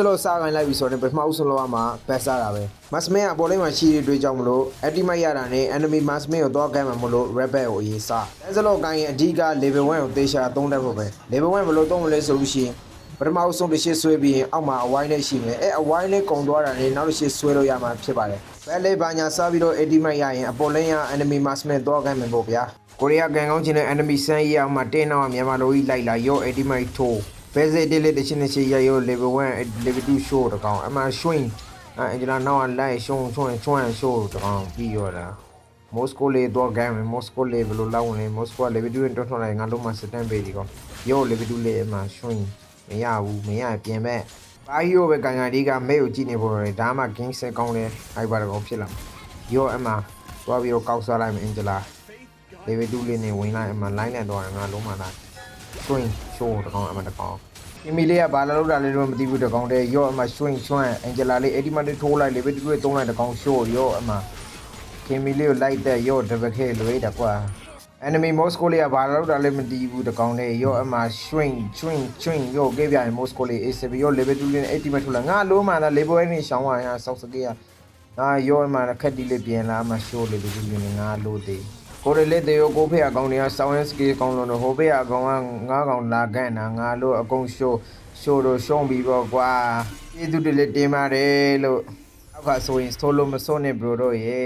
ဲလို့စားခိုင်းလိုက်ပြီဆိုတော့ပထမဦးဆုံးလောက်မှာဘက်စားတာပဲမတ်စမင်းကအပေါ်လေးမှာရှိတဲ့တွေ့ကြောင့်မလို့အက်တီမိုက်ရတာနဲ့ enemy မတ်စမင်းကိုတော့ကိုင်းမှာမလို့ red belt ကိုအရေးစားအဲလို့ကိုင်းရင်အဓိက level 1ကိုသေချာသုံးတတ်ဖို့ပဲ level 1ဘယ်လိုသုံးမလဲဆိုလို့ရှိရင်ပထမဦးဆုံးတစ်ရှစ်ဆွဲပြီးရင်အောက်မှာအဝိုင်းလေးရှိမယ်အဲအဝိုင်းလေးကုံသွားတာနဲ့နောက်တစ်ရှစ်ဆွဲလို့ရမှာဖြစ်ပါတယ်ဘယ်လေးဘာညာစားပြီးတော့80မိုက်ရရင်အပေါ်လင်းရ enemy မတ်စမင်းတော့ကိုင်းမှာပေါ့ဗျာကိုရီးယားကန်ကောင်းချင်းတဲ့ enemy ဆန်းကြီးအောင်မှာတင်းတော့မြန်မာလိုကြီးလိုက်လာရော80မိုက်ထိုးဘယ်စစ်တေးလေးတစ်ချင်းတစ်ချင်းရရော level 1 level 2 show တကောင်အမှ swing အင်ဂျလာနောက်လိုက်ရှုံshow တကောင်ပြီးရောတာမော်စကိုလေးတော့ဂိုင်းမော်စကိုလေးဘယ်လိုလောက်ဝင်လဲမော်စကိုက level 2တွန်းထွန်းလိုက်ငါလုံးမှာစတန်ပေးဒီကောင်ရော level 2လေးအမှ swing မရဘူးမရပြင်မဲ့ဘာဟီရိုပဲကန်ကန်ဒီကမဲကိုကြည့်နေဖို့ရတယ်ဒါမှ game set ကောင်းတယ်အဲ့ပါတော့ဖြစ်လာရောအမှသွားပြီးတော့ကောက်ဆွားလိုက်မယ်အင်ဂျလာ level 2လေးနဲ့ဝင်လိုက်အမှ line နဲ့တော့ငါလုံးမှာလာswing show တကောင်အမှတကောင်အီမီလေးကဘာလာလို့တာလဲတော့မသိဘူးတကောင်တည်းရောအမှ swing အင်ဂျလာလေး80မတ်ထိုးလိုက် level 2သုံးလိုက်တကောင် show ရောအမှကီမီလေးကိုလိုက်တဲ့ရောတပခဲလွေးတာကွာ enemy moscow လေးကဘာလာလို့တာလဲမသိဘူးတကောင်တည်းရောအမှ swing ရောကေးပြရင် moscow လေး ACB ရော level 2လေး80မတ်ထိုးလိုက်ငါလုံးမှာ level 1နဲ့ရှောင်းသွားရင်ဆောက်စကေးကရောအမှခက်တီလေးပြင်လာအမှ show လေးလူလေးငါလို့သေးကိုရလေးတေကိုဖေးအကောင်တွေကစောင်းရစကီကောင်းလို့ဟိုဖေးအကောင်ကငါးကောင်လာကန်တာငါလို့အကုန်ရှိုးတော့ရှုံးပြီးပေါ့ကွာကျေးဇူးတွေလည်းတင်ပါတယ်လို့အောက်ကဆိုရင်ဆိုလို့မစွန့်နဲ့ bro တို့ရေ